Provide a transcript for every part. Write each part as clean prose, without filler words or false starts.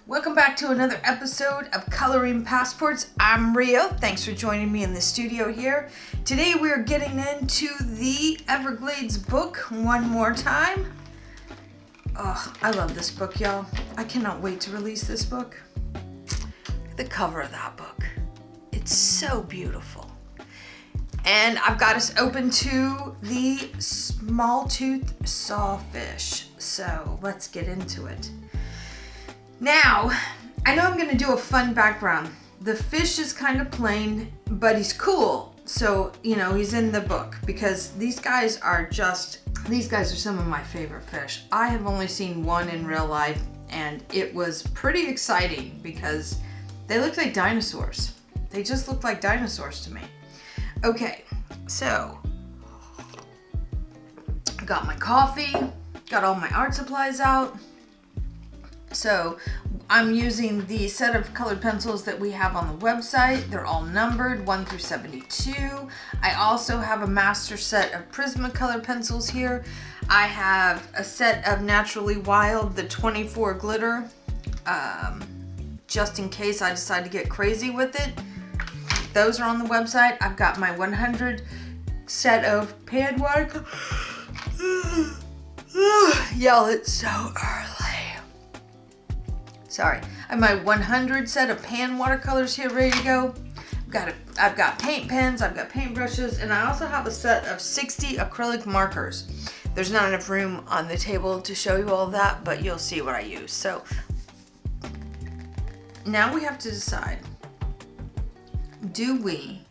Welcome back to another episode of Coloring Passports. I'm Rio. Thanks for joining me in the studio here. Today we're getting into the Everglades book one more time. Oh, I love this book, y'all. I cannot wait to release this book. The cover of that book. It's so beautiful. And I've got us open to the small-toothed sawfish. So let's get into it. Now, I know I'm going to do a fun background. The fish is kind of plain, but he's cool. So, he's in the book because these guys are some of my favorite fish. I have only seen one in real life, and it was pretty exciting because they look like dinosaurs. They just look like dinosaurs to me. Okay, so I got my coffee, got all my art supplies out. So I'm using the set of colored pencils that we have on the website. They're all numbered 1 through 72. I also have a master set of Prismacolor pencils here. I have a set of Naturally Wild, the 24 glitter, just in case I decide to get crazy with it. Those are on the website. I've got my 100 set of pan watercolor. Y'all, it's so early. Sorry. I have my 100 set of pan watercolors here ready to go. I've got paint pens, I've got paint brushes, and I also have a set of 60 acrylic markers. There's not enough room on the table to show you all that, but you'll see what I use. So now we have to decide, do we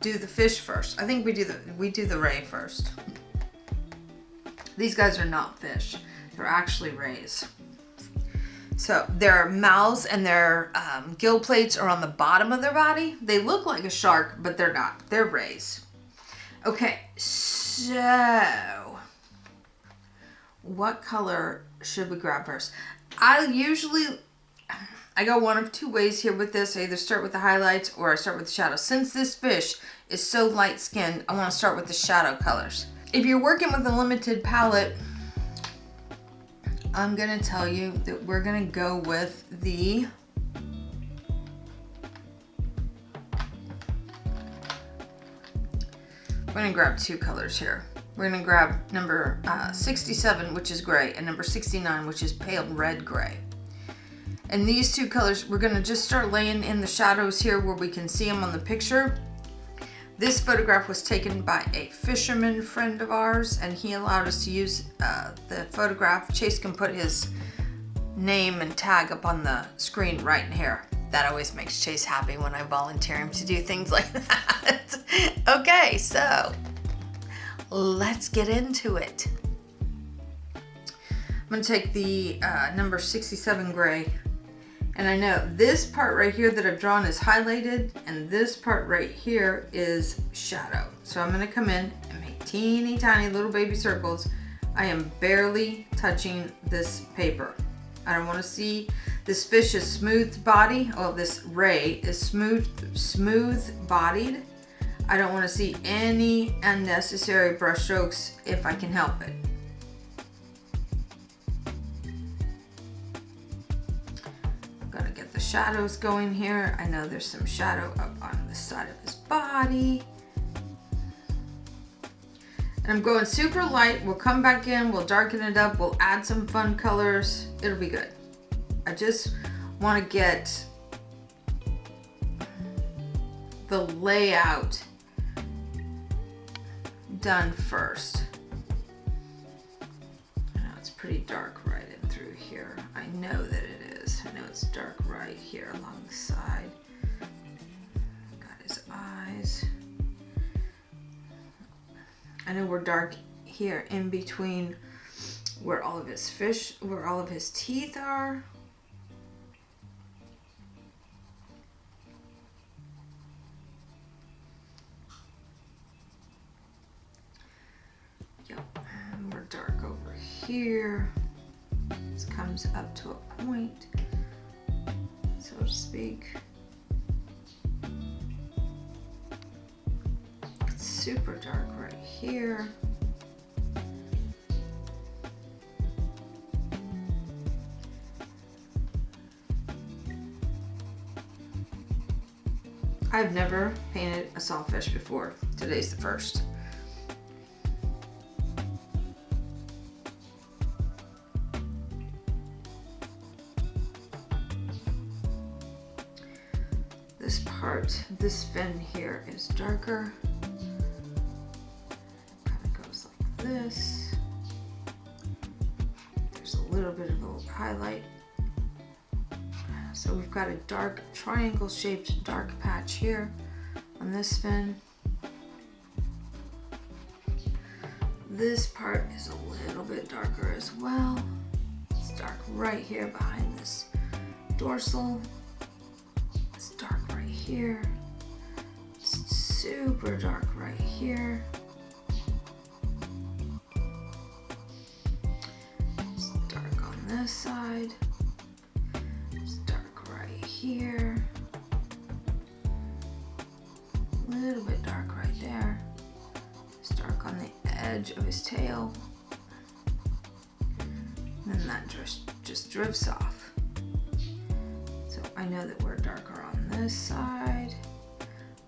do the fish first? I think we do the ray first. These guys are not fish. They're actually rays. So their mouths and their gill plates are on the bottom of their body. They look like a shark, but they're not. They're rays. Okay, so what color should we grab first? I go one of two ways here with this. I either start with the highlights or I start with the shadows. Since this fish is so light skinned, I want to start with the shadow colors. If you're working with a limited palette, I'm going to tell you that we're going to go with the we're going to grab two colors here. We're going to grab number 67, which is gray, and number 69, which is pale red gray. And these two colors, we're going to just start laying in the shadows here where we can see them on the picture. This photograph was taken by a fisherman friend of ours, and he allowed us to use the photograph. Chase can put his name and tag up on the screen right in here. That always makes Chase happy when I volunteer him to do things like that. Okay, so let's get into it. I'm going to take the number 67 gray. And I know this part right here that I've drawn is highlighted, and this part right here is shadow. So I'm going to come in and make teeny tiny little baby circles. I am barely touching this paper. I don't want to see this fish's smooth body. Oh, this ray is smooth bodied. I don't want to see any unnecessary brush strokes if I can help it. Shadows going here. I know there's some shadow up on the side of his body. And I'm going super light. We'll come back in, we'll darken it up, we'll add some fun colors. It'll be good. I just want to get the layout done first. I know it's pretty dark right in through here. I know that it is. I know it's dark right here along the side. Got his eyes. I know we're dark here in between where all of his teeth are. Yep, and we're dark over here. This comes up to a point, so to speak. It's super dark right here. I've never painted a sawfish before. Today's the first. This part, this fin here is darker. Kind of goes like this. There's a little bit of a highlight. So we've got a dark triangle shaped dark patch here on this fin. This part is a little bit darker as well. It's dark right here behind this dorsal. It's dark right here. It's super dark right here. It's dark on this side. Here, a little bit dark right there. It's dark on the edge of his tail, and then that just drifts off. So I know that we're darker on this side,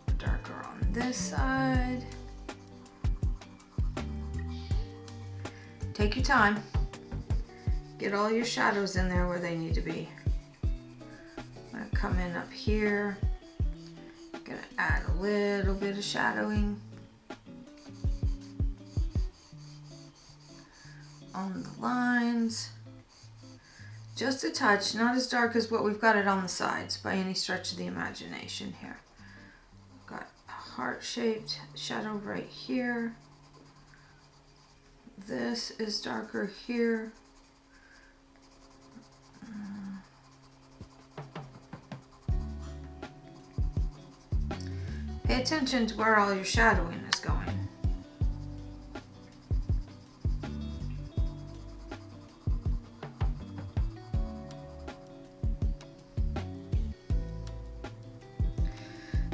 we're darker on this side. Take your time. Get all your shadows in there where they need to be. Come in up here, gonna add a little bit of shadowing on the lines, just a touch, not as dark as what we've got it on the sides by any stretch of the imagination here. Got a heart-shaped shadow right here. This is darker here. Pay attention to where all your shadowing is going.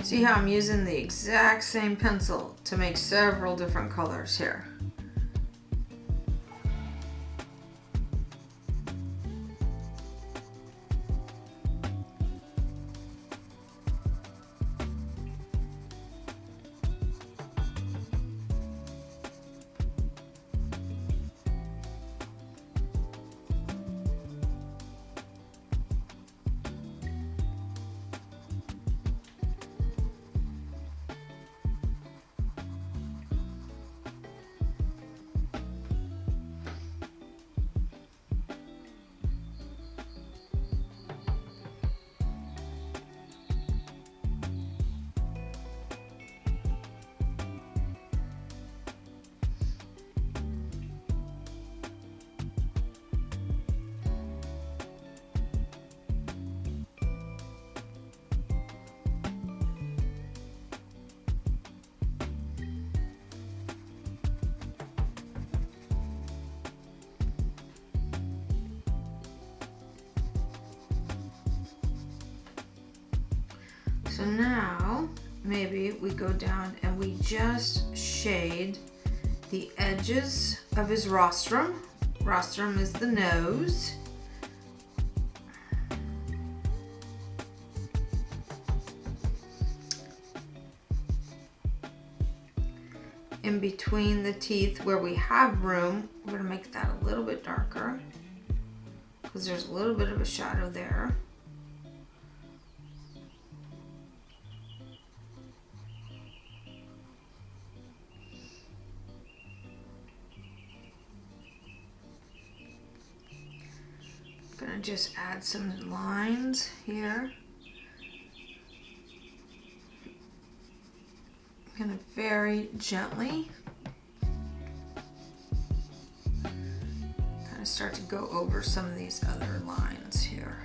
See how I'm using the exact same pencil to make several different colors here. So now maybe we go down and we just shade the edges of his rostrum. Rostrum is the nose. In between the teeth where we have room, we're going to make that a little bit darker because there's a little bit of a shadow there. Gonna just add some lines here. Gonna very gently kind of start to go over some of these other lines here.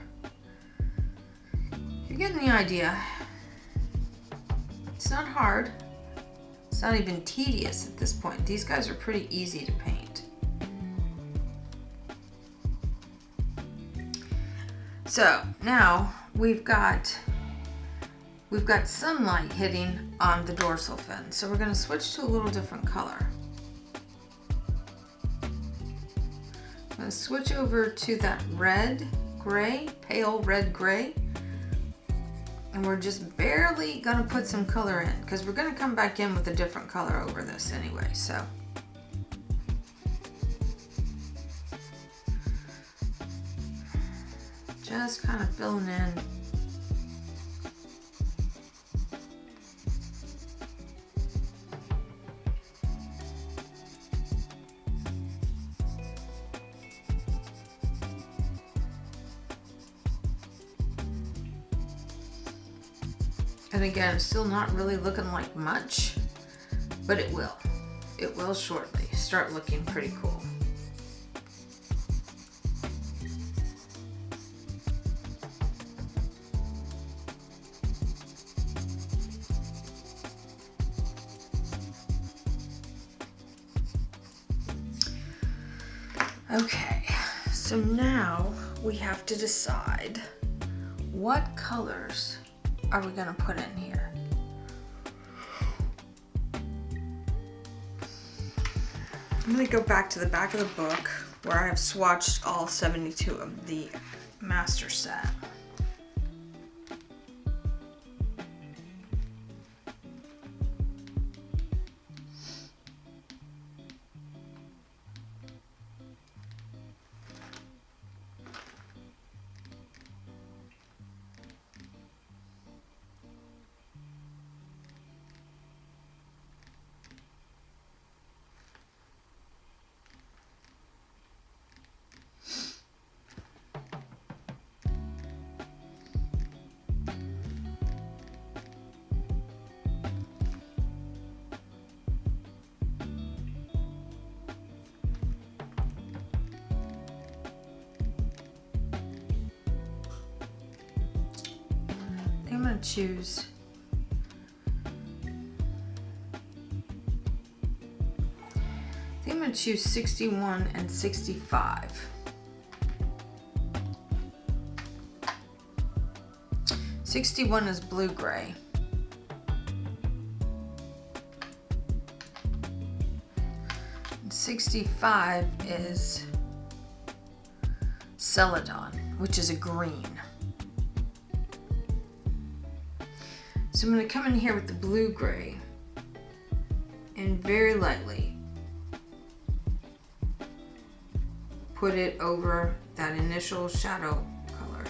You're getting the idea. It's not hard. It's not even tedious at this point. These guys are pretty easy to paint. So now we've got sunlight hitting on the dorsal fin. So we're going to switch to a little different color. I'm going to switch over to that red gray, pale red gray. And we're just barely gonna put some color in because we're gonna come back in with a different color over this anyway, so. Just kind of filling in. And again, it's still not really looking like much, but it will. It will shortly start looking pretty cool. Okay, so now we have to decide what colors are we gonna put in here. I'm gonna go back to the back of the book where I have swatched all 72 of the master set. I'm going to choose I think I'm going to choose 61 and 65. 61 is blue-gray. And 65 is celadon, which is a green. So I'm going to come in here with the blue-gray and very lightly put it over that initial shadow color.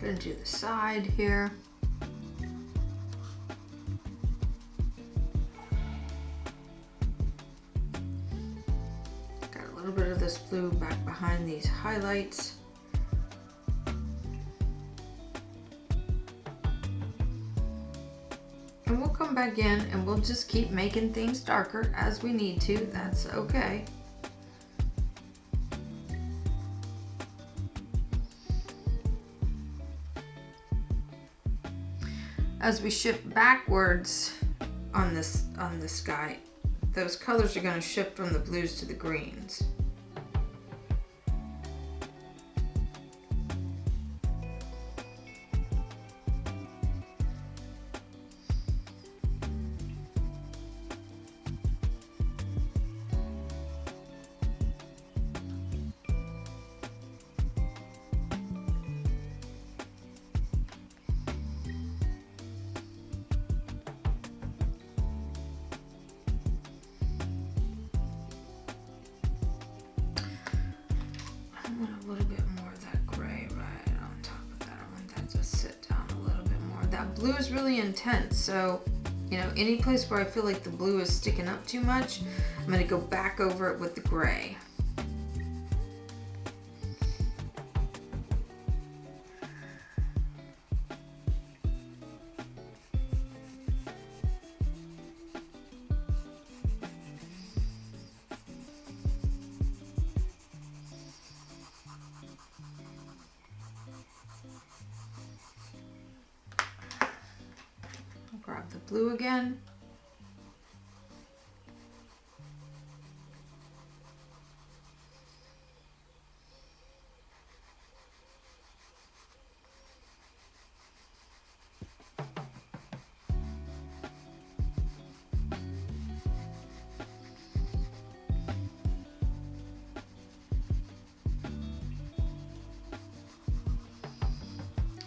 Gonna do the side here. Got a little bit of this blue back behind these highlights. And we'll come back in and we'll just keep making things darker as we need to. That's okay. As we shift backwards on this guy, those colors are going to shift from the blues to the greens. I want a little bit more of that gray right on top of that. I want that to sit down a little bit more. That blue is really intense, so you know, any place where I feel like the blue is sticking up too much, I'm going to go back over it with the gray. Grab the blue again.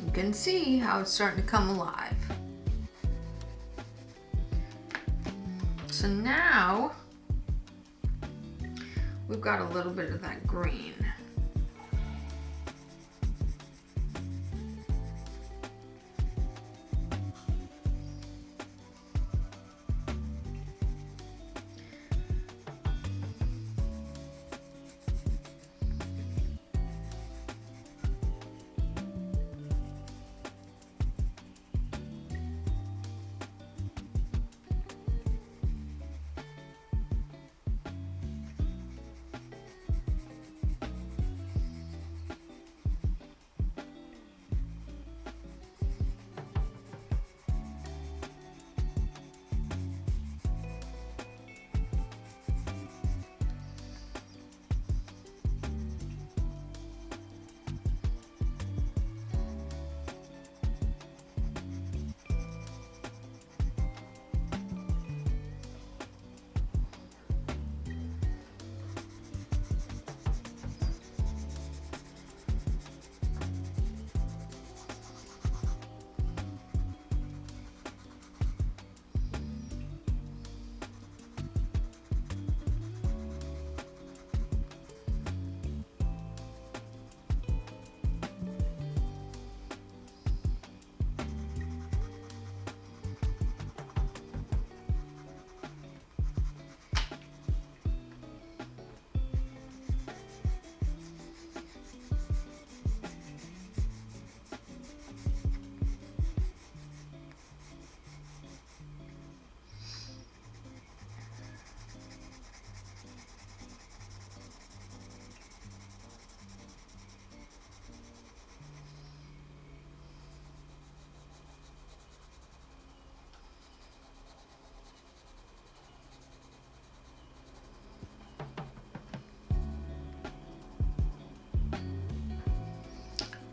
You can see how it's starting to come alive. So now we've got a little bit of that green.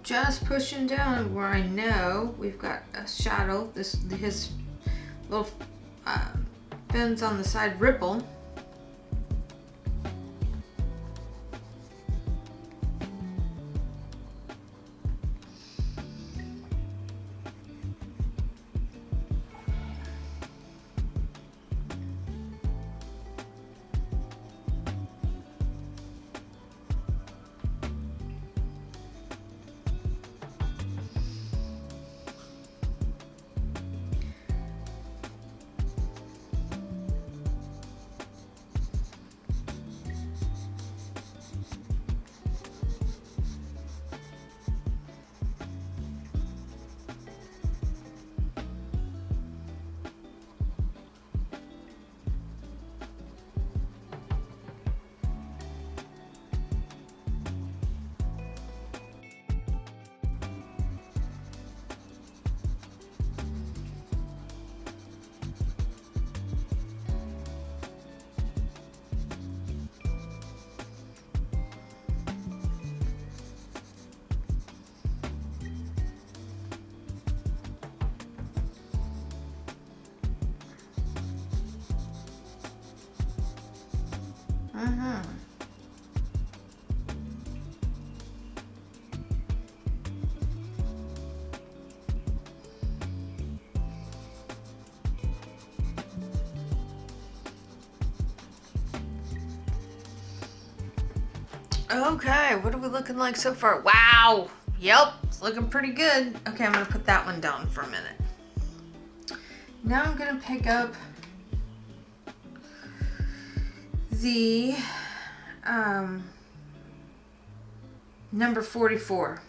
Just pushing down where I know we've got a shadow. His little fins on the side ripple. Mm-hmm. Okay, what are we looking like so far? Wow! Yep, it's looking pretty good. Okay, I'm gonna put that one down for a minute. Now I'm gonna pick up the number 44.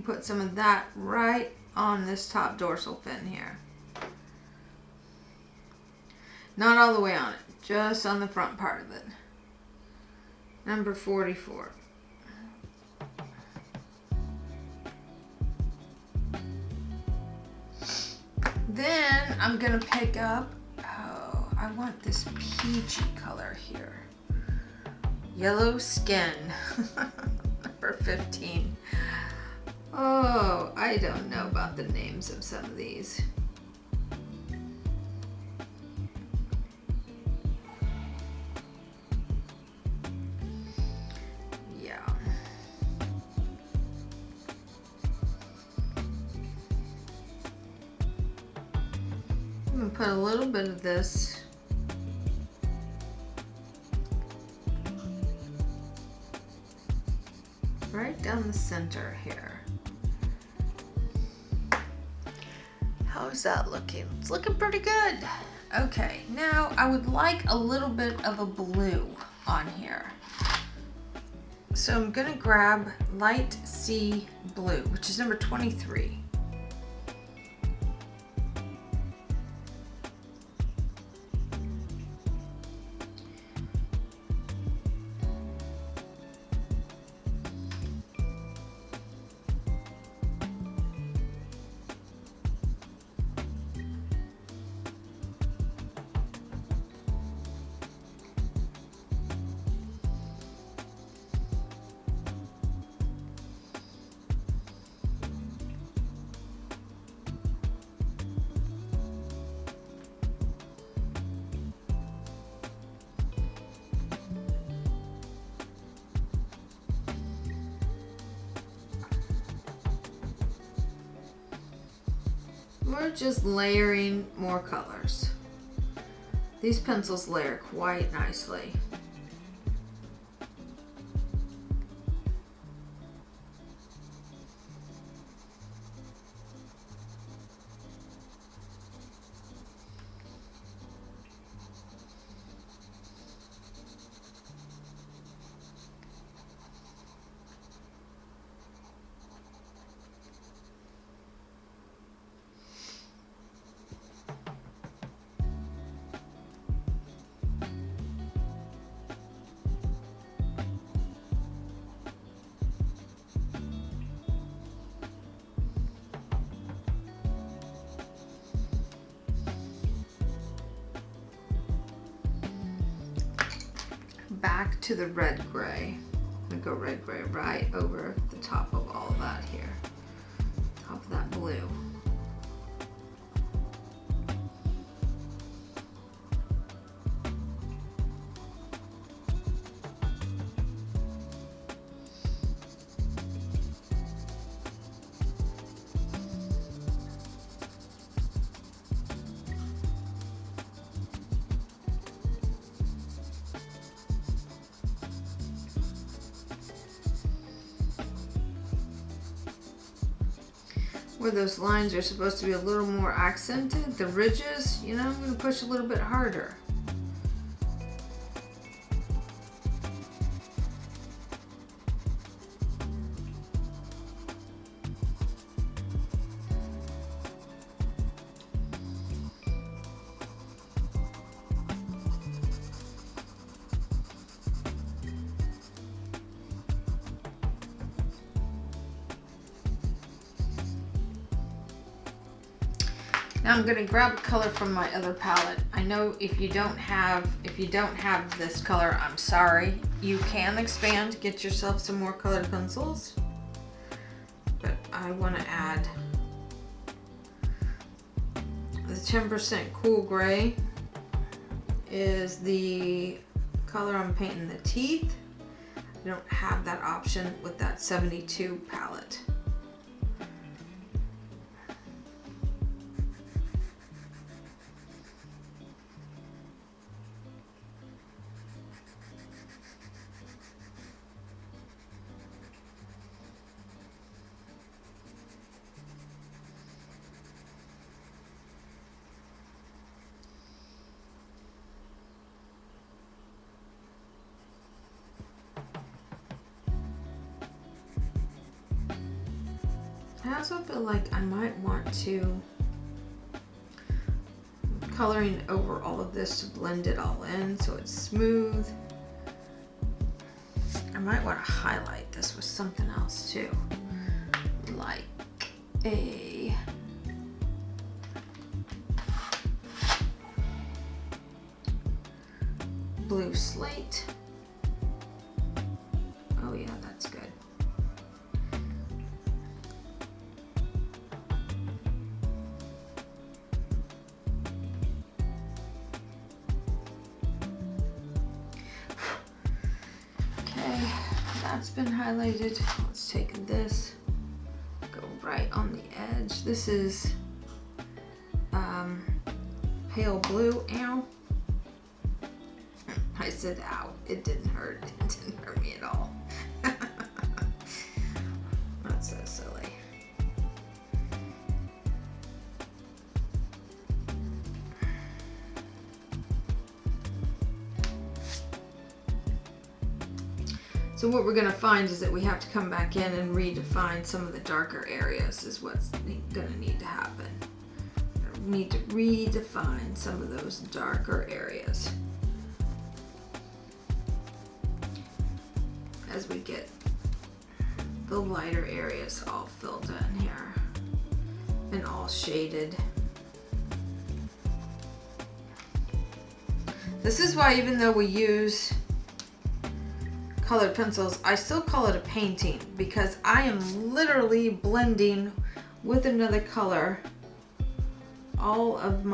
Put some of that right on this top dorsal fin here. Not all the way on it, just on the front part of it. Number 44. Then I'm gonna pick up, oh, I want this peachy color here. Yellow skin, number 15. Oh, I don't know about the names of some of these. Yeah. I'm gonna put a little bit of this right down the center here. How's that looking? It's looking pretty good. Okay, now I would like a little bit of a blue on here. So I'm gonna grab light sea blue, which is number 23. We're just layering more colors. These pencils layer quite nicely. Back to the red gray. I'm gonna go red gray right over the top of all of that here. Top of that blue. Where those lines are supposed to be a little more accented, the ridges, you know, I'm going to push a little bit harder. Now I'm going to grab a color from my other palette. I know if you don't have this color, I'm sorry. You can expand, get yourself some more colored pencils. But I want to add the 10% cool gray is the color I'm painting the teeth. I don't have that option with that 72 palette. I also feel like I might want to coloring over all of this to blend it all in so it's smooth. I might want to highlight this with something else too, like a blue slate. Oh yeah, that's good. That's been highlighted. Let's take this, go right on the edge. This is pale blue. Ow. I said ow. It didn't hurt. It didn't hurt me at all. That's so silly. So what we're going to find is that we have to come back in and redefine some of the darker areas is what's going to need to happen. We need to redefine some of those darker areas as we get the lighter areas all filled in here and all shaded. This is why even though we use colored pencils, I still call it a painting because I am literally blending with another color all of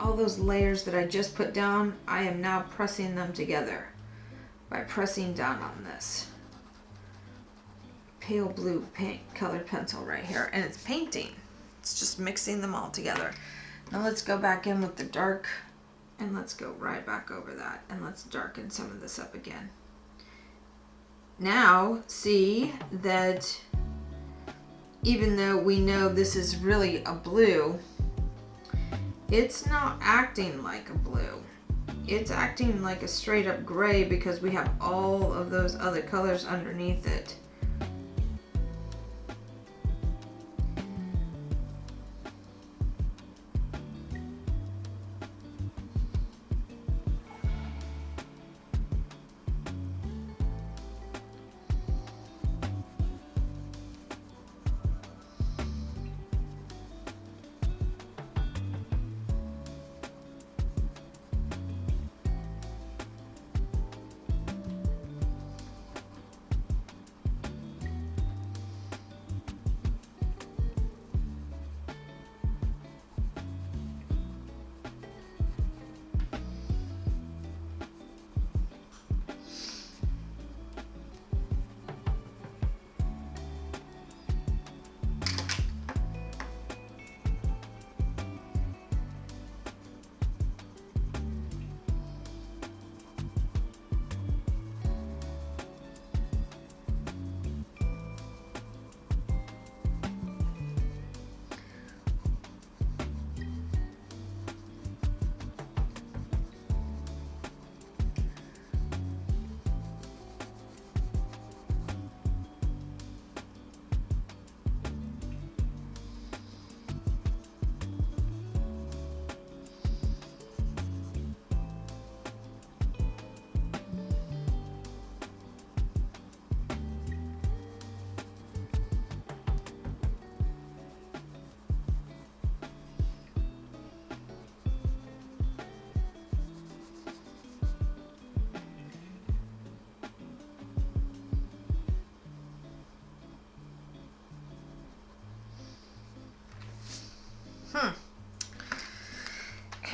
all those layers that I just put down. I am now pressing them together by pressing down on this pale blue paint colored pencil right here, and it's painting. It's just mixing them all together. Now let's go back in with the dark. And let's go right back over that and let's darken some of this up again. Now see that even though we know this is really a blue, it's not acting like a blue. It's acting like a straight up gray because we have all of those other colors underneath it.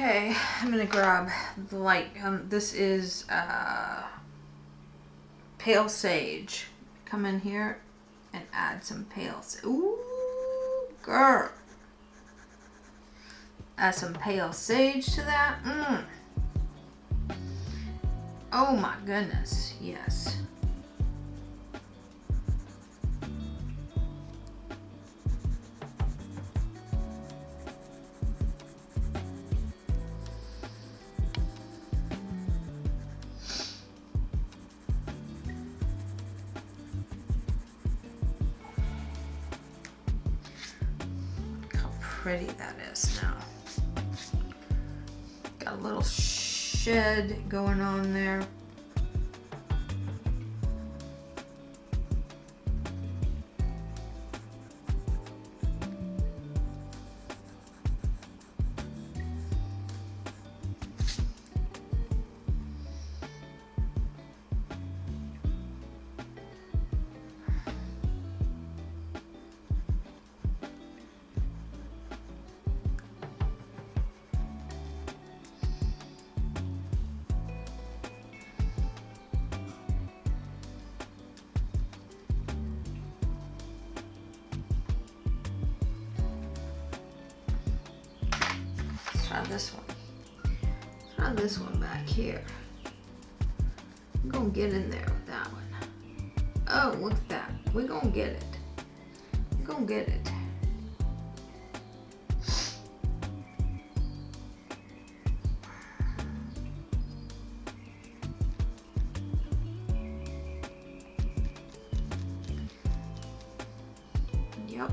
Okay, I'm gonna grab the light. This is pale sage. Come in here and add some pale sage. Ooh, girl. Add some pale sage to that. Oh my goodness, yes. Pretty that is now. Got a little shed going on there. Try this one. Try this one back here. We're gonna get in there with that one. Oh, look at that. We're gonna get it. We're gonna get it. Yep.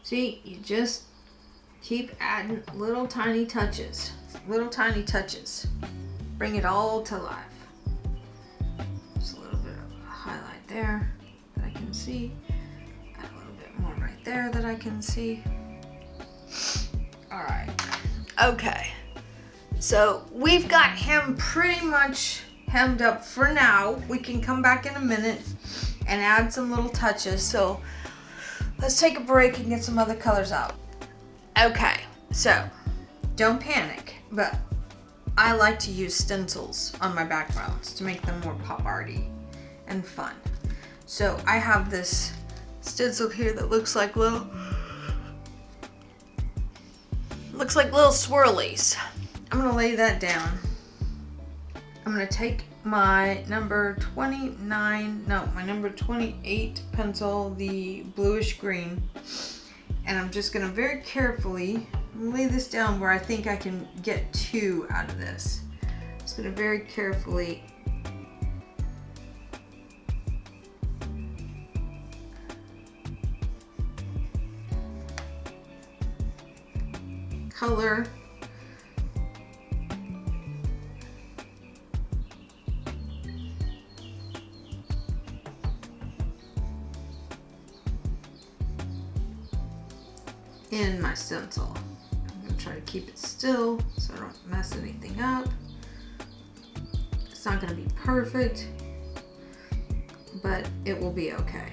See, you just keep adding little tiny touches. Little tiny touches. Bring it all to life. Just a little bit of a highlight there that I can see. Add a little bit more right there that I can see. Alright. Okay. So we've got him pretty much hemmed up for now. We can come back in a minute and add some little touches. So let's take a break and get some other colors out. Okay, so don't panic, but I like to use stencils on my backgrounds to make them more pop arty and fun. So I have this stencil here that looks like little swirlies. I'm gonna lay that down. I'm gonna take my number 28 pencil, the bluish green, and I'm just gonna very carefully lay this down where I think I can get 2 out of this. Just gonna very carefully color in my stencil. I'm going to try to keep it still so I don't mess anything up. It's not going to be perfect, but it will be okay.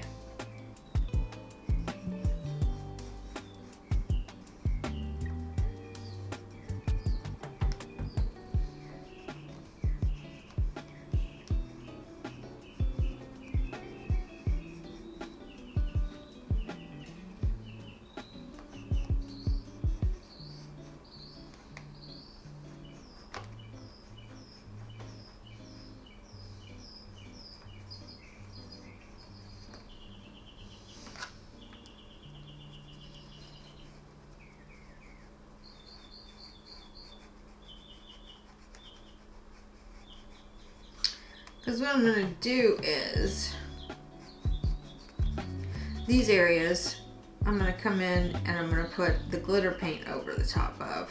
Because what I'm going to do is these areas, I'm going to come in and I'm going to put the glitter paint over the top of.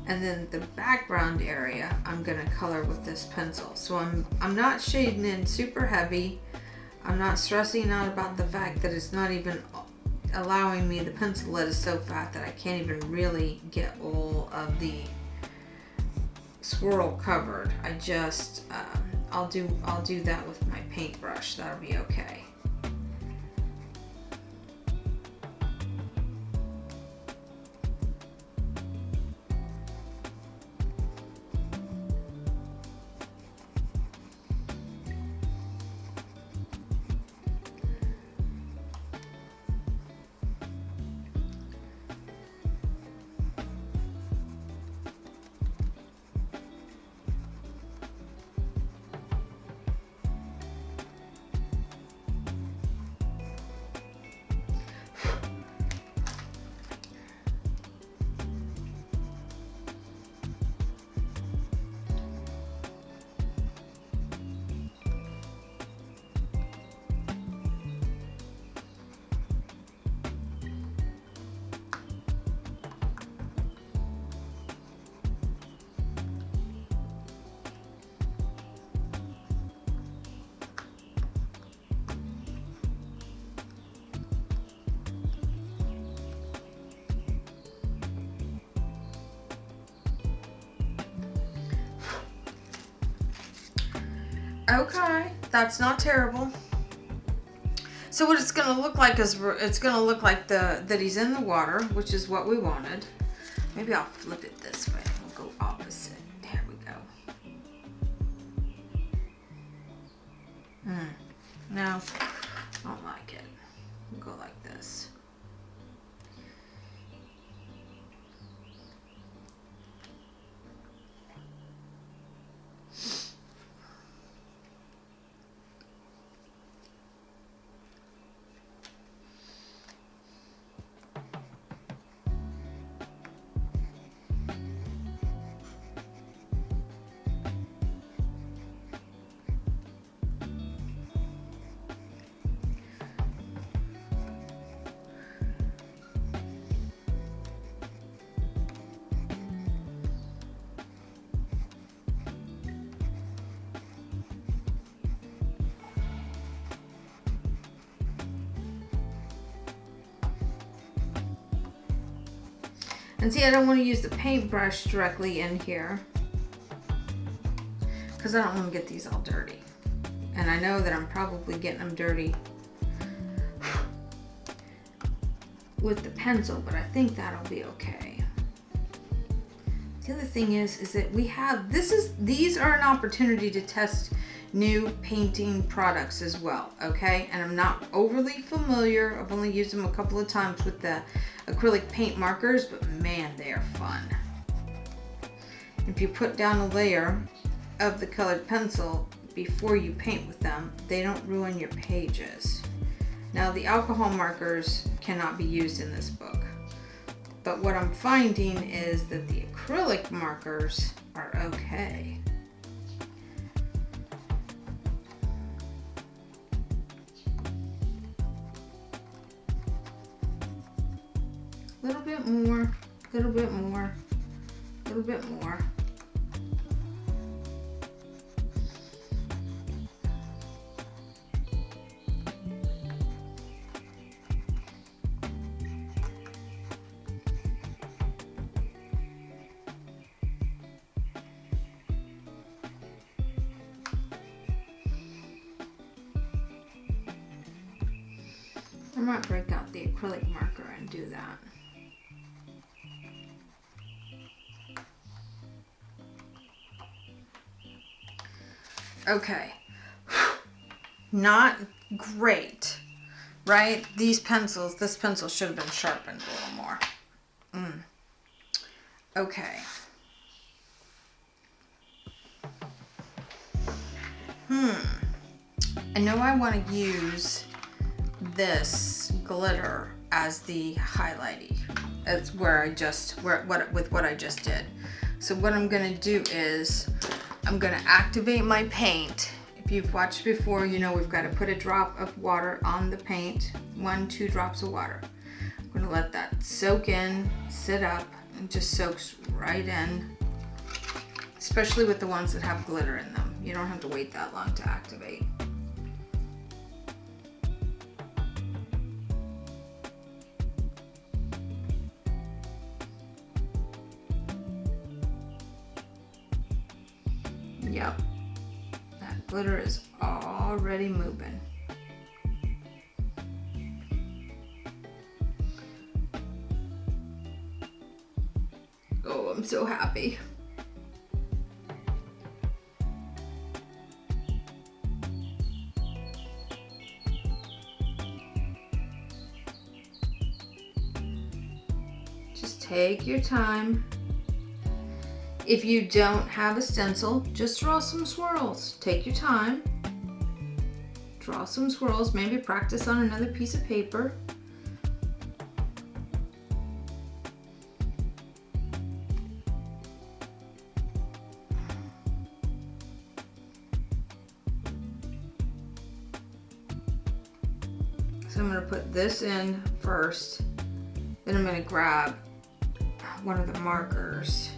And then the background area, I'm going to color with this pencil. So I'm not shading in super heavy. I'm not stressing out about the fact that it's not even allowing me, the pencil lead is so fat that I can't even really get all of the swirl covered. I just, I'll do that with my paintbrush. That'll be okay. Okay, that's not terrible. So what it's going to look like is it's going to look like that he's in the water, which is what we wanted. Maybe I'll flip it this way. We'll go opposite. There we go. No, I don't like it. We'll go like this. And see, I don't want to use the paintbrush directly in here because I don't want to get these all dirty. And I know that I'm probably getting them dirty with the pencil, but I think that'll be okay. The other thing is that we have, these are an opportunity to test new painting products as well, okay? And I'm not overly familiar. I've only used them a couple of times with the acrylic paint markers, but man, they are fun. If you put down a layer of the colored pencil before you paint with them, they don't ruin your pages. Now, the alcohol markers cannot be used in this book, but what I'm finding is that the acrylic markers are okay. A little bit more, a little bit more, a little bit more. I might break out the acrylic marker and do that. Okay, not great, right? These pencils, this pencil should have been sharpened a little more. Okay. I know I want to use this glitter as the highlighting. That's where I just, with what I just did. So what I'm gonna do is, I'm gonna activate my paint If you've watched before, you know we've got to put a drop of water on the paint. 1-2 drops of water. We're going to let that soak in, sit up, and just soaks right in. Especially with the ones that have glitter in them. You don't have to wait that long to activate. Yep, that glitter is already moving. Oh, I'm so happy. Just take your time. If you don't have a stencil, just draw some swirls. Take your time. Draw some swirls, maybe practice on another piece of paper. So I'm going to put this in first, then I'm going to grab one of the markers.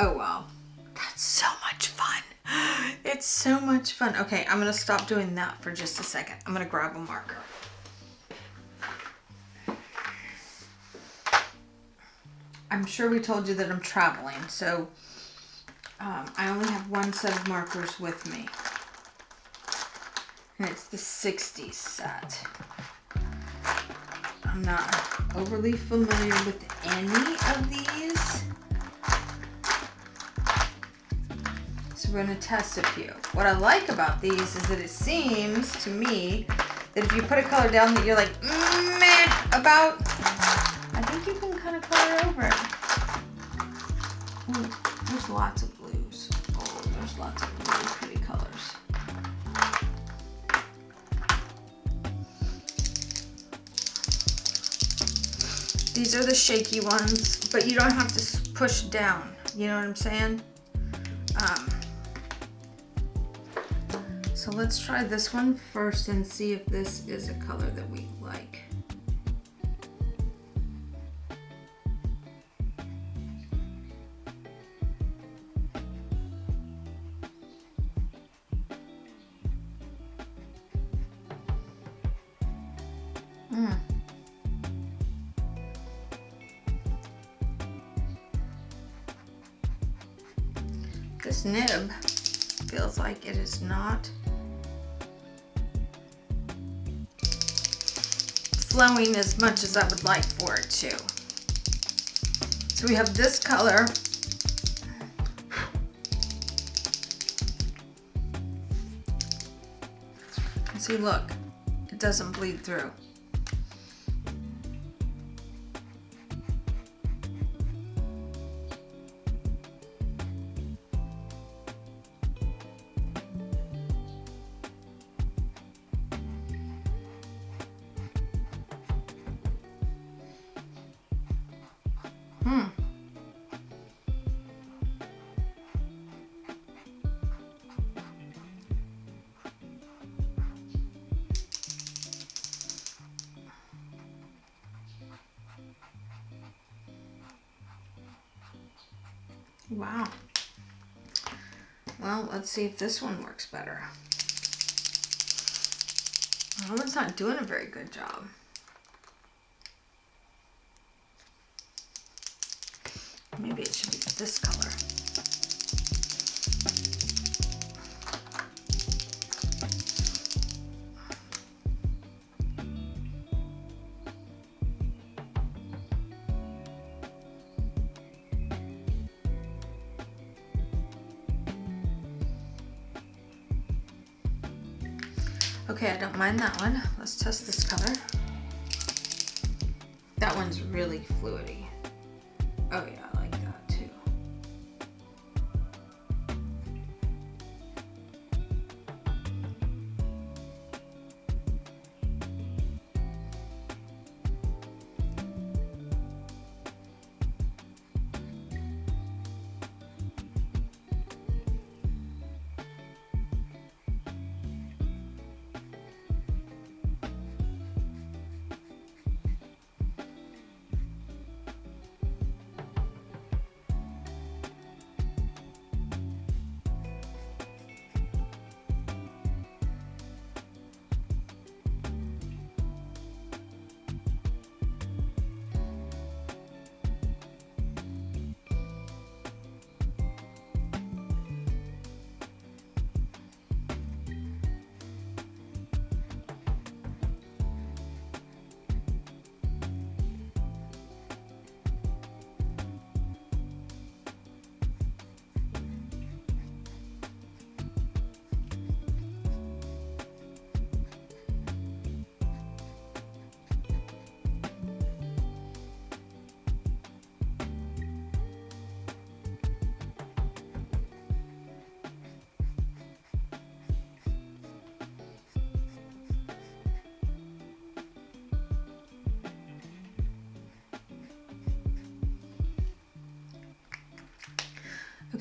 Oh wow, that's so much fun. It's so much fun. Okay, I'm gonna stop doing that for just a second. I'm gonna grab a marker. I'm sure we told you that I'm traveling, so I only have one set of markers with me. And it's the 60s set. I'm not overly familiar with any of these. So we're going to test a few. What I like about these is that it seems to me that if you put a color down that you're like, meh, about, I think you can kind of color over it. Ooh, there's lots of blues. Oh, there's lots of really pretty colors. These are the shaky ones, but you don't have to push down. You know what I'm saying? So let's try this one first and see if this is a color that we like. This nib feels like it is not flowing as much as I would like for it to. So we have this color. And see, look, it doesn't bleed through. Wow. Well, let's see if this one works better. Well, it's not doing a very good job. Maybe it should be this color. Okay, I don't mind that one. Let's test this color. That one's really fluidy. Oh yeah, I like that too.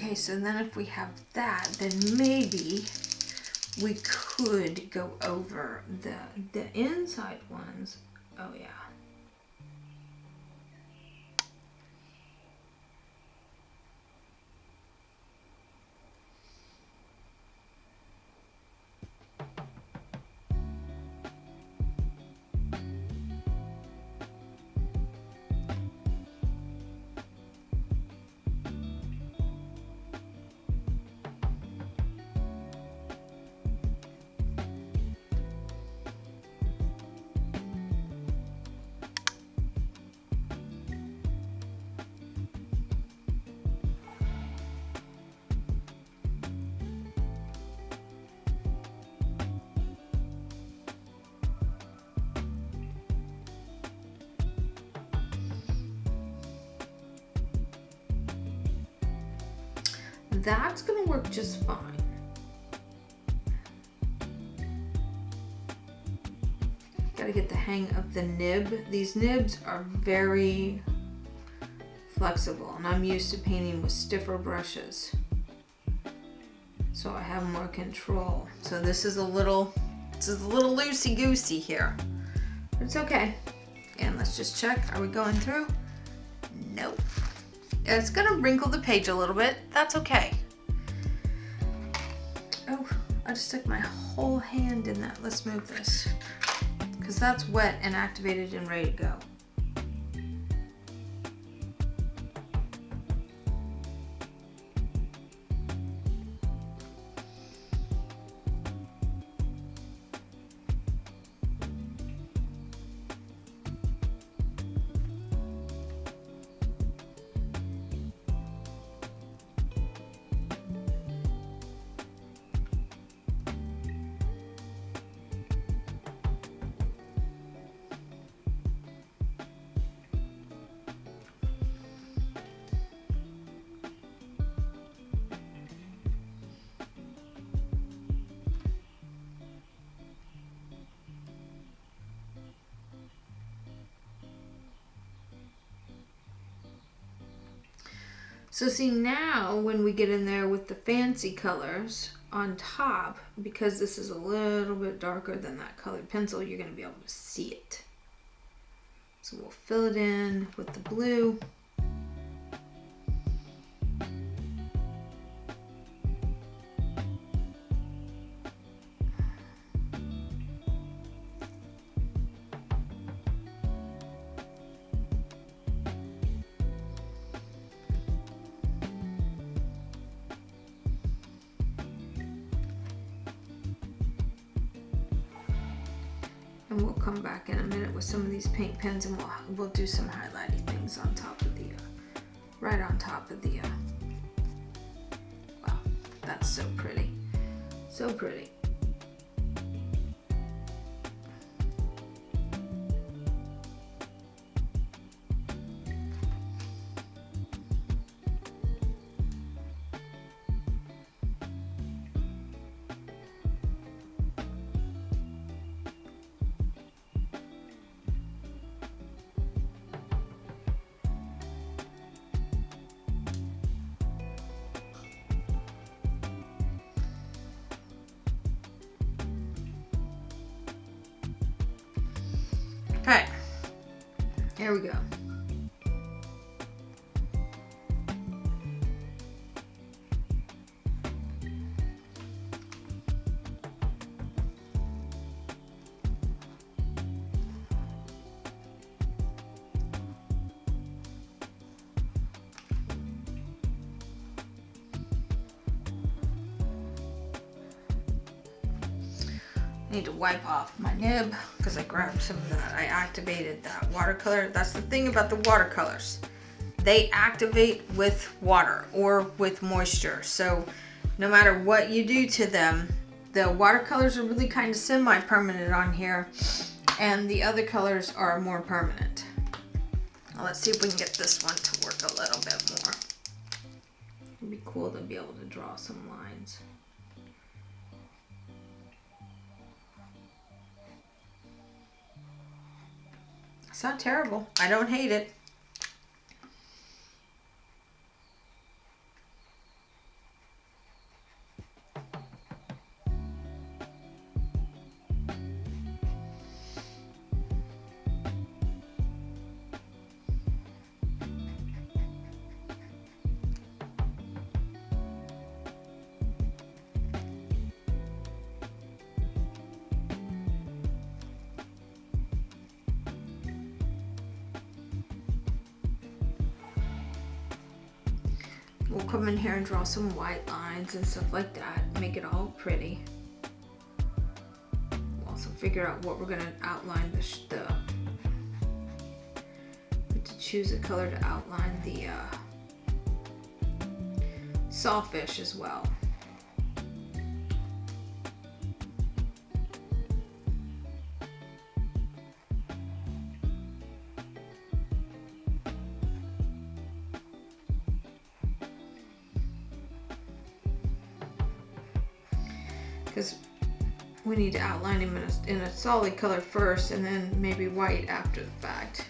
Okay, so then if we have that, then maybe we could go over the inside ones. Oh yeah. That's gonna work just fine. Gotta get the hang of the nib. These nibs are very flexible, and I'm used to painting with stiffer brushes, so I have more control. So this is a little loosey-goosey here. But it's okay. And let's just check. Are we going through? Nope. It's gonna wrinkle the page a little bit. That's okay. Oh, I just stuck my whole hand in that. Let's move this, because that's wet and activated and ready to go. So see, now when we get in there with the fancy colors on top, because this is a little bit darker than that colored pencil, you're going to be able to see it. So we'll fill it in with the blue. And we'll come back in a minute with some of these paint pens, and we'll do some highlighty things on top of the, right on top of the, wow, that's so pretty. So pretty. Okay, here we go. I need to wipe off my nib because I grabbed some of that. I activated that watercolor. That's the thing about the watercolors. They activate with water or with moisture. So no matter what you do to them, the watercolors are really kind of semi-permanent on here, and the other colors are more permanent. Now let's see if we can get this one to work a little bit more. It'd be cool to be able to draw some lines. It's not terrible. I don't hate it. we'll come in here and draw some white lines and stuff like that, make it all pretty. We'll also figure out what we're gonna outline we have to choose a color to outline the Sawfish as well. Because we need to outline him in a solid color first and then maybe white after the fact.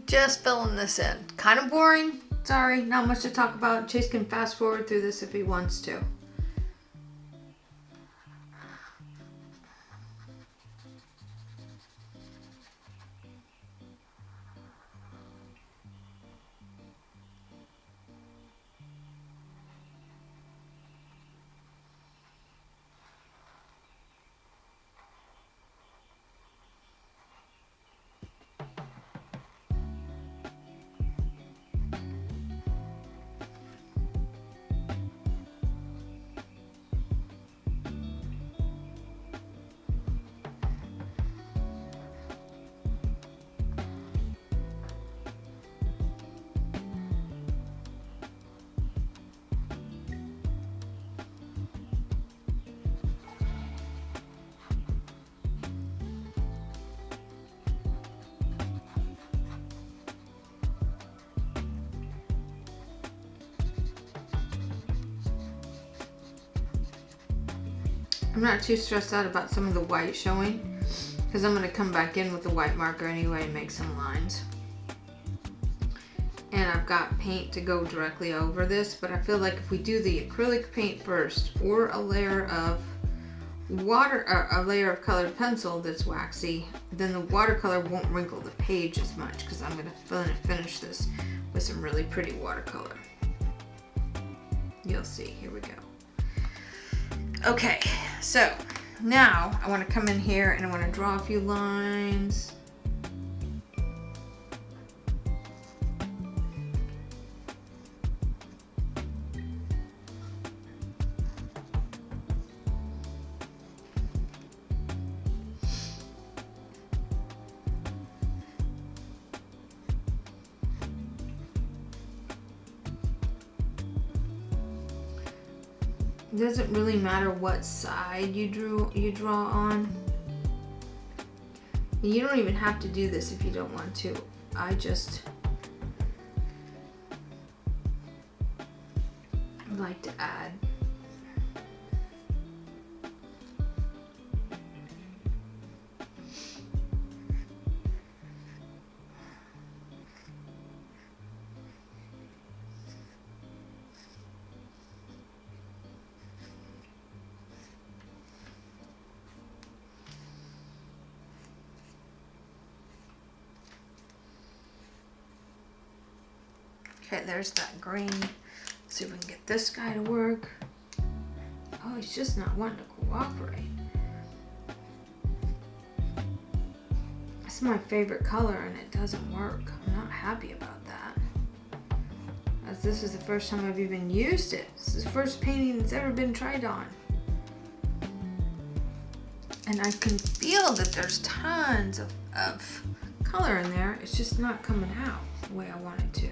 Just filling this in. Kind of boring. Sorry, not much to talk about. Chase can fast forward through this if he wants to. I'm not too stressed out about some of the white showing because I'm going to come back in with the white marker anyway and make some lines. And I've got paint to go directly over this, but I feel like if we do the acrylic paint first, or a layer of water, or a layer of colored pencil that's waxy, then the watercolor won't wrinkle the page as much, because I'm going to finish this with some really pretty watercolor. You'll see. Here we go. Okay, so now I want to come in here and I want to draw a few lines. It doesn't really matter what side you draw on. You don't even have to do this if you don't want to. I just like to add . Okay, there's that green. Let's see if we can get this guy to work. Oh, he's just not wanting to cooperate. It's my favorite color and it doesn't work. I'm not happy about that. As this is the first time I've even used it. This is the first painting that's ever been tried on. And I can feel that there's tons of color in there. It's just not coming out the way I want it to.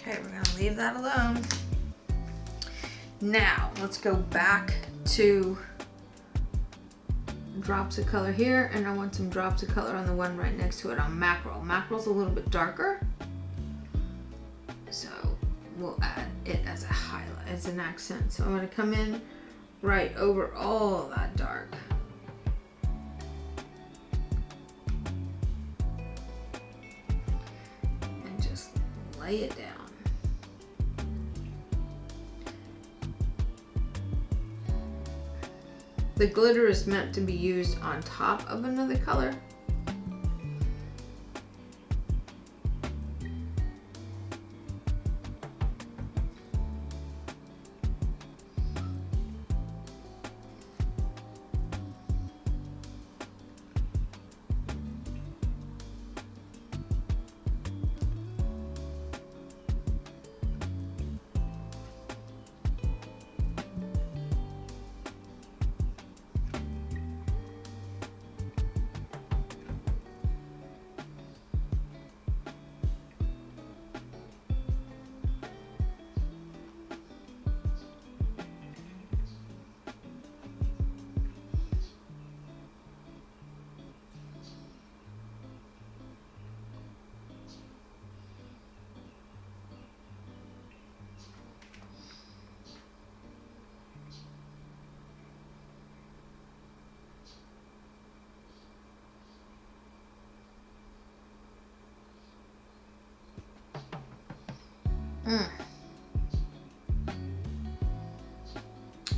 Okay, we're gonna leave that alone. Now, let's go back to drops of color here, and I want some drops of color on the one right next to it on mackerel. Mackerel's a little bit darker, so we'll add it as a highlight, as an accent. So I'm gonna come in right over all that dark. And just lay it down. The glitter is meant to be used on top of another color.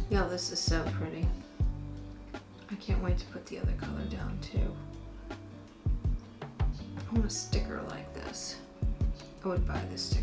Yeah, this is so pretty. I can't wait to put the other color down too. I want a sticker like this. I would buy this sticker.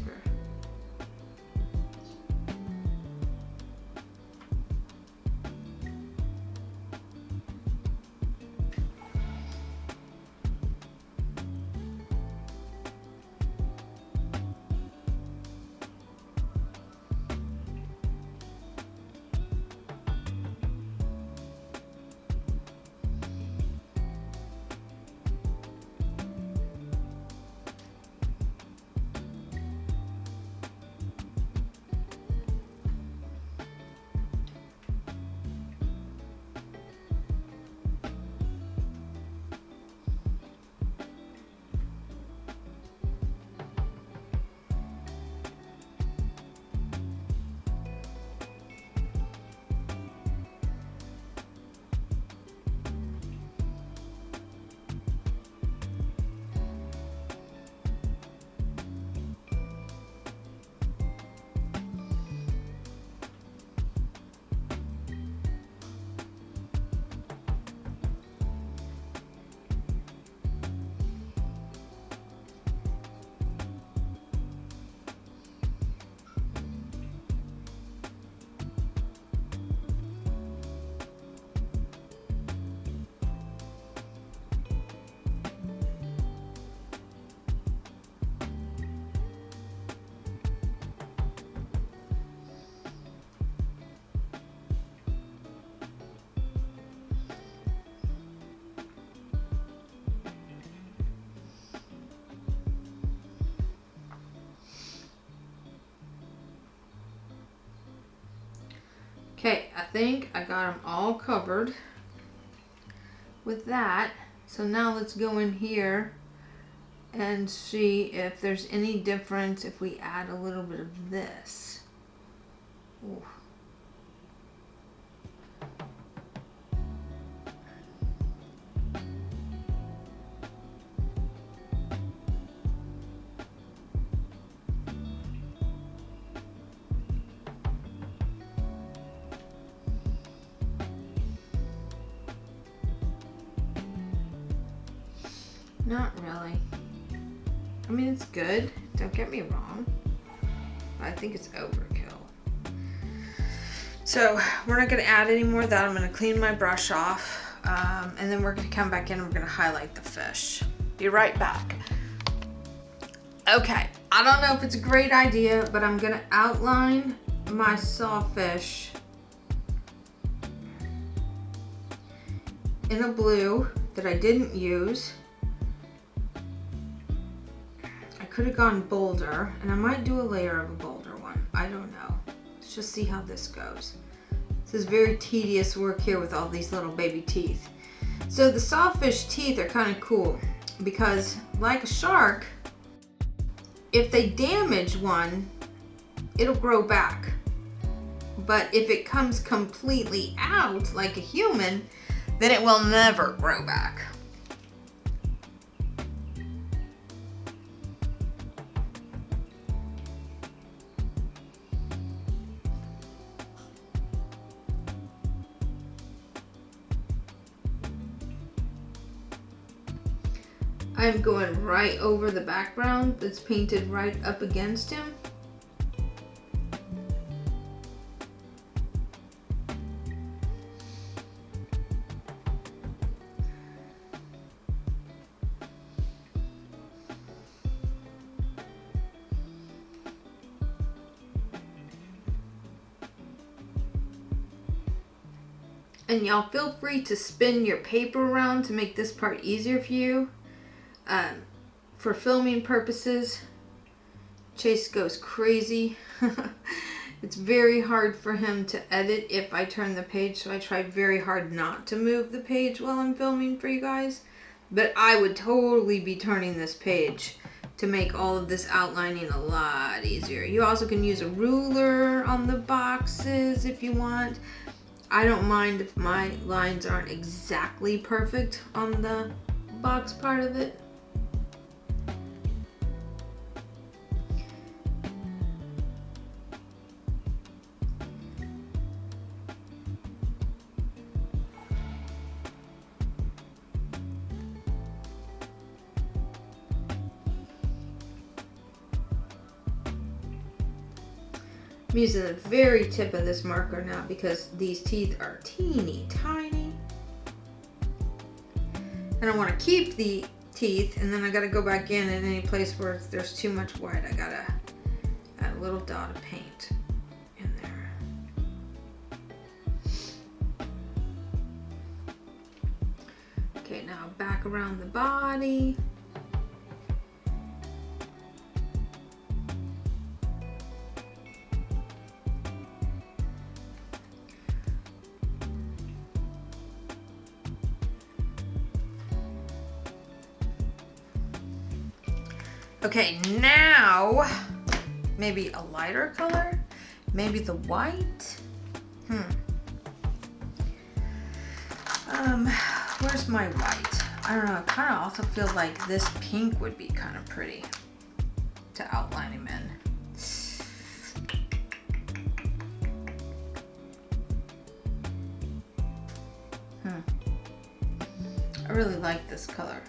Okay, I think I got them all covered with that. So now let's go in here and see if there's any difference if we add a little bit of this. Ooh. Not really. I mean, it's good. Don't get me wrong. I think it's overkill. So we're not going to add any more of that. I'm going to clean my brush off. And then we're going to come back in and we're going to highlight the fish. Be right back. Okay. I don't know if it's a great idea, but I'm going to outline my sawfish in a blue that I didn't use. Could have gone bolder, and I might do a layer of a bolder one. I don't know. Let's just see how this goes. This is very tedious work here with all these little baby teeth. So the sawfish teeth are kind of cool because, like a shark, if they damage one, it'll grow back. But if it comes completely out like a human, then it will never grow back. I'm going right over the background that's painted right up against him. And y'all feel free to spin your paper around to make this part easier for you. For filming purposes, Chase goes crazy. It's very hard for him to edit if I turn the page, so I try very hard not to move the page while I'm filming for you guys. But I would totally be turning this page to make all of this outlining a lot easier. You also can use a ruler on the boxes if you want. I don't mind if my lines aren't exactly perfect on the box part of it. I'm using the very tip of this marker now because these teeth are teeny tiny. And I want to keep the teeth, and then I got to go back in at any place where there's too much white. I got to add a little dot of paint in there. Okay, now back around the body. Okay, now maybe a lighter color, maybe the white. Where's my white? I don't know, I kind of also feel like this pink would be kind of pretty to outline him in. I really like this color.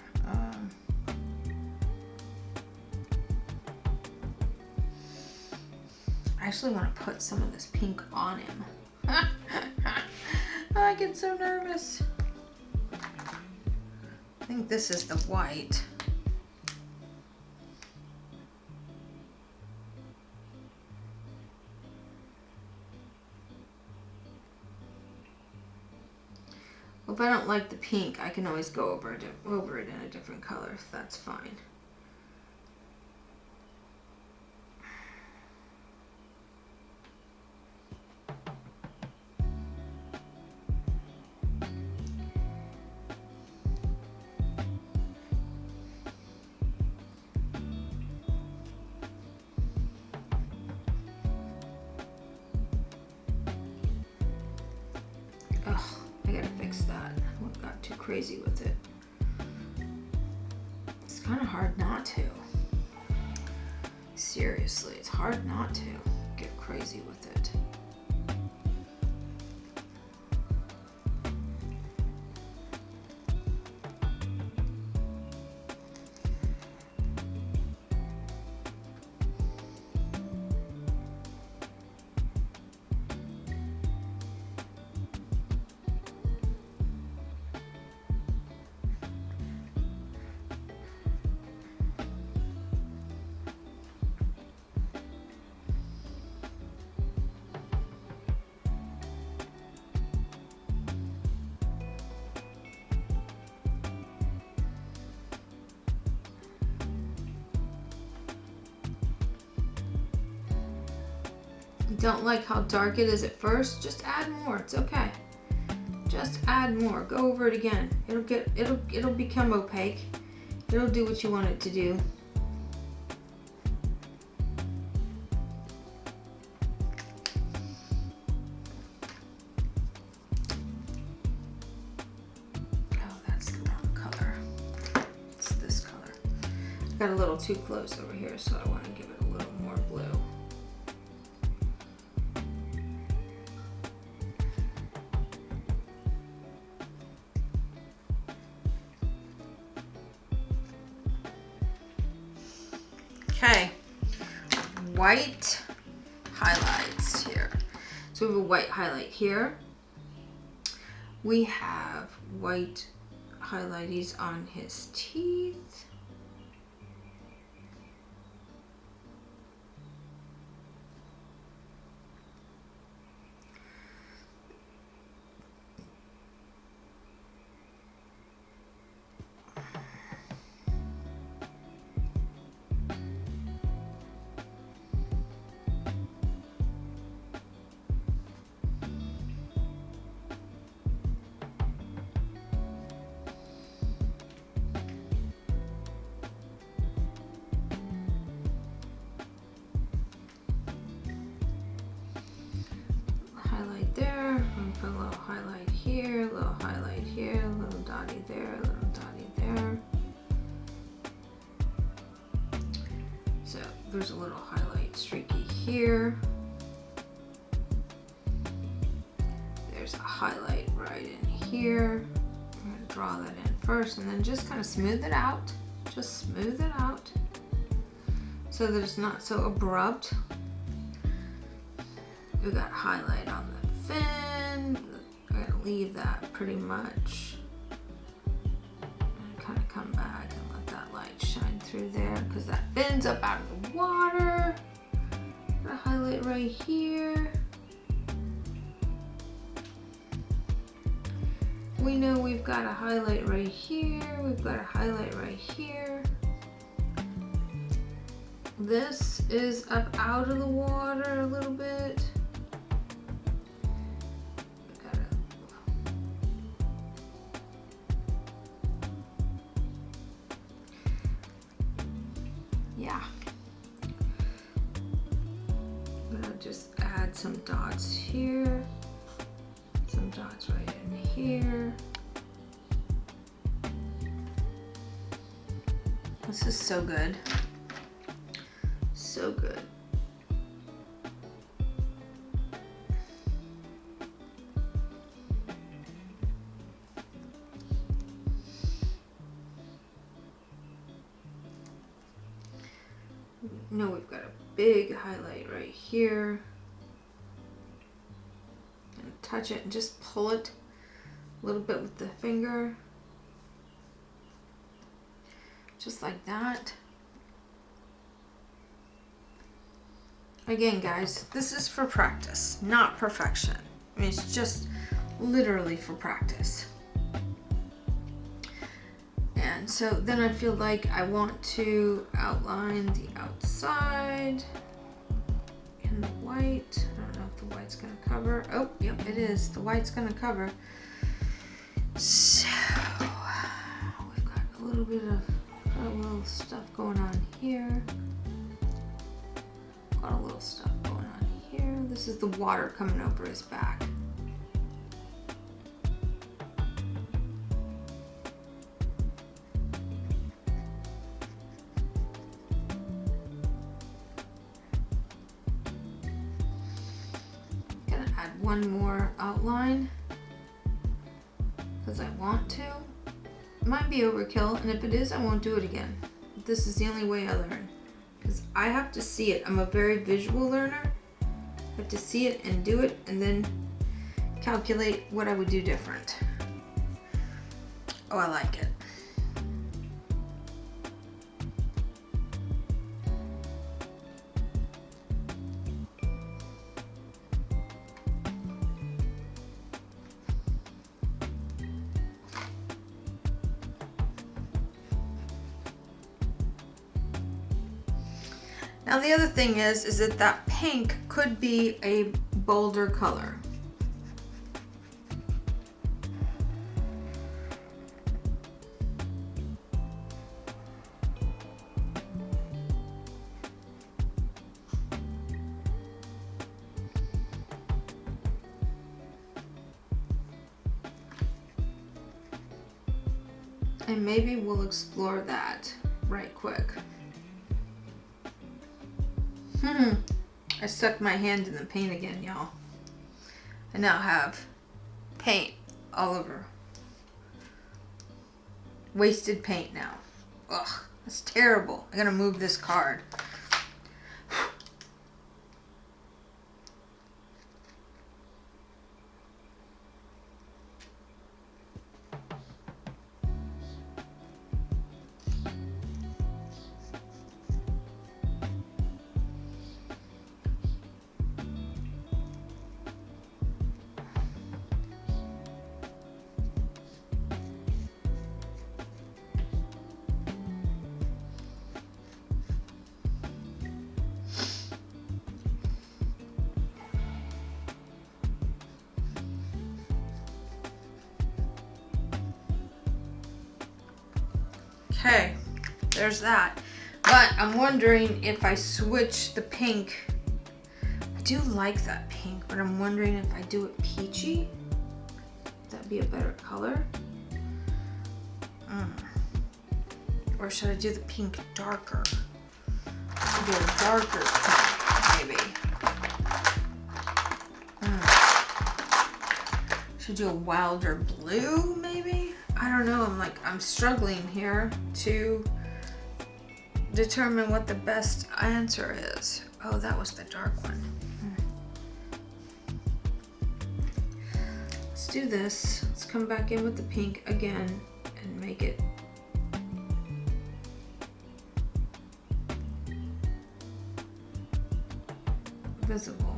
I actually want to put some of this pink on him. I get so nervous. I think this is the white. Well, if I don't like the pink, I can always go over it in a different color. So that's fine. fix that. I got too crazy with it. It's kind of hard not to. Seriously, it's hard not to get crazy with it. Don't like how dark it is at first, just add more. It's okay. Just add more. Go over it again. It'll become opaque. It'll do what you want it to do. Oh, that's the wrong color. It's this color. Got a little too close over here, so I want to give it a little more blue. Okay, white highlights here. So we have a white highlight here. We have white highlighties on his teeth. There, I'm gonna put a little highlight here, a little highlight here, a little dotty there, a little dotty there. So there's a little highlight streaky here. There's a highlight right in here. I'm gonna draw that in first and then just kind of smooth it out. Just smooth it out so that it's not so abrupt. We got highlight on the fin. I'm gonna leave that pretty much. And kind of come back and let that light shine through there because that fin's up out of the water. Got a highlight right here. We know we've got a highlight right here. We've got a highlight right here. This is up out of the water a little bit. Yeah. I'm gonna just add some dots here, some dots right in here. This is so good. So good. No, we've got a big highlight right here. And touch it and just pull it a little bit with the finger. Just like that. Again, guys, this is for practice, not perfection. I mean, it's just literally for practice. And so then I feel like I want to outline the outside in the white. I don't know if the white's gonna cover. Oh, yep, it is. The white's gonna cover. So we've got a little bit of a little stuff going on here. Got a little stuff going on here. This is the water coming over his back. add one more outline because I want to. It might be overkill, and if it is, I won't do it again. This is the only way I learn, because I have to see it. I'm a very visual learner. I have to see it and do it, and then calculate what I would do different. Oh, I like it. Now the other thing is that pink could be a bolder color. And maybe we'll explore that right quick. I stuck my hand in the paint again, y'all. I now have paint all over. Wasted paint now. Ugh, that's terrible. I gotta move this card. Okay, there's that. But I'm wondering if I switch the pink. I do like that pink, but I'm wondering if I do it peachy. That'd be a better color. Or should I do the pink darker? I should do a darker pink, maybe. Should do a wilder blue, maybe? I don't know, I'm struggling here to determine what the best answer is. Oh, that was the dark one. Let's do this. Let's come back in with the pink again and make it visible.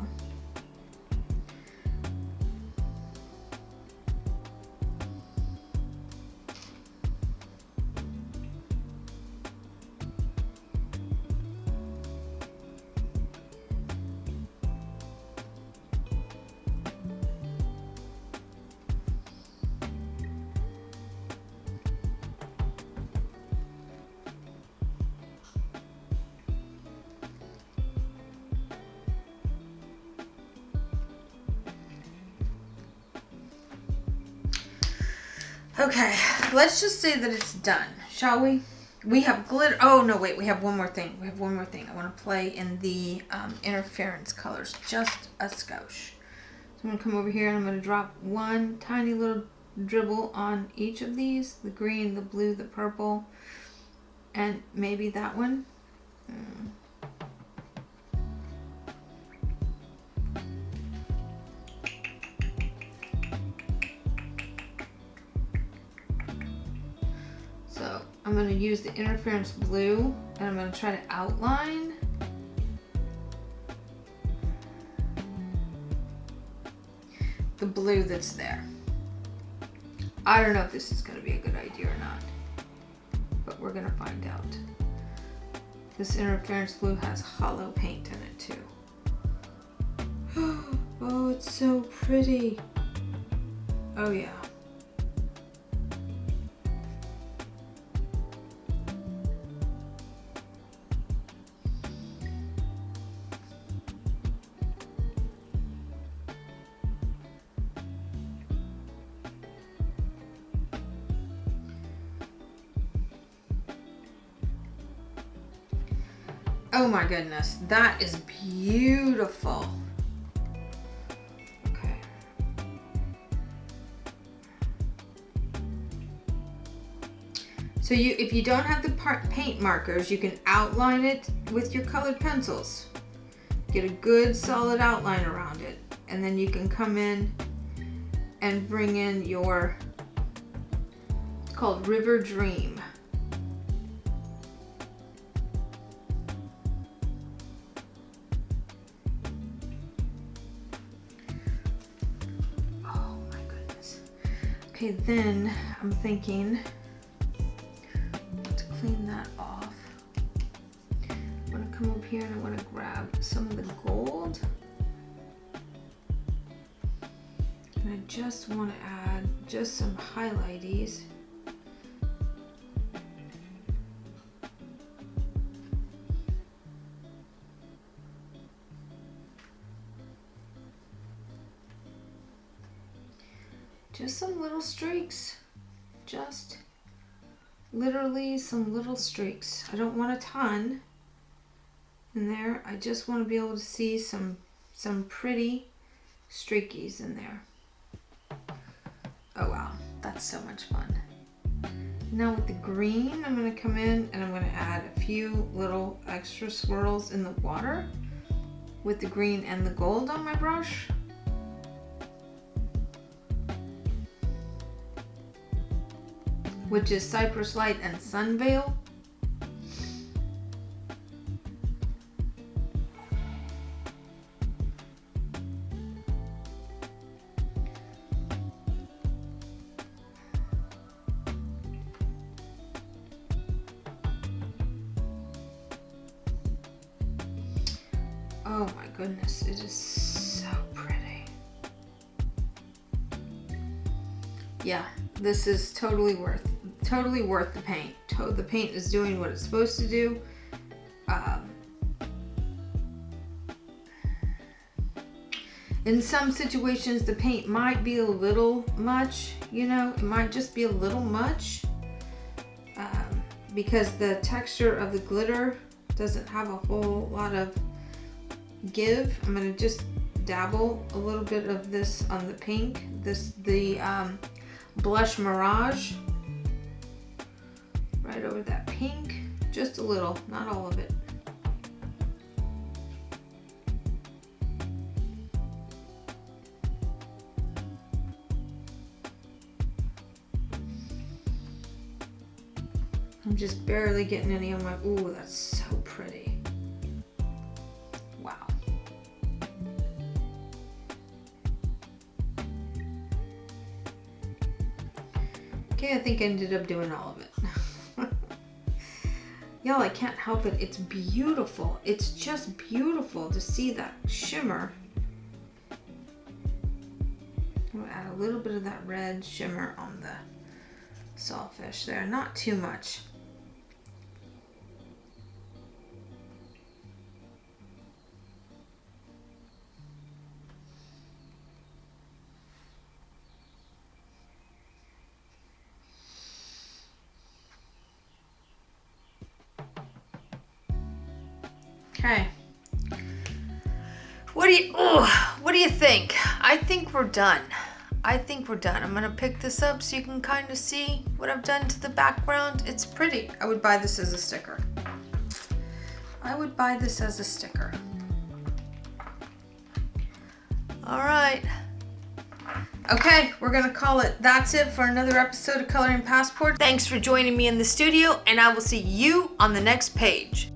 Okay, let's just say that it's done, shall we? We have glitter. Oh, no, wait, we have one more thing. I want to play in the interference colors, just a skosh. So I'm going to come over here and I'm going to drop one tiny little dribble on each of these. The green, the blue, the purple, and maybe that one. So I'm going to use the interference blue and I'm going to try to outline the blue that's there. I don't know if this is going to be a good idea or not, but we're going to find out. This interference blue has hollow paint in it too. Oh, it's so pretty. Oh yeah. Oh my goodness, that is beautiful. Okay. So if you don't have the paint markers, you can outline it with your colored pencils. Get a good solid outline around it. And then you can come in and bring in your, it's called River Dream. Oh my goodness. Okay, then I'm thinking to clean that off. I'm gonna come over here and I'm gonna grab some of the gold. And I just want to add just some highlighties. Just some little streaks. Just literally some little streaks. I don't want a ton in there. I just want to be able to see some pretty streakies in there. Oh wow, that's so much fun. Now with the green, I'm going to come in and I'm going to add a few little extra swirls in the water with the green and the gold on my brush. Which is Cypress Light and Sunveil. Oh my goodness, it is so pretty. Yeah, this is totally worth the paint. The paint is doing what it's supposed to do. In some situations, the paint might be a little much, you know, it might just be a little much because the texture of the glitter doesn't have a whole lot of give. I'm going to just dabble a little bit of this on the pink, the Blush Mirage, right over that pink, just a little, not all of it. I'm just barely getting any on my, ooh, that's so pretty. Wow. Okay, I think I ended up doing all of it. Y'all, I can't help it. It's beautiful. It's just beautiful to see that shimmer. I'm gonna add a little bit of that red shimmer on the Sawfish there. Not too much. Okay. What do you think? I think we're done. I'm gonna pick this up so you can kind of see what I've done to the background. It's pretty. I would buy this as a sticker. All right. Okay, we're gonna call it. That's it for another episode of Coloring Passport. Thanks for joining me in the studio, and I will see you on the next page.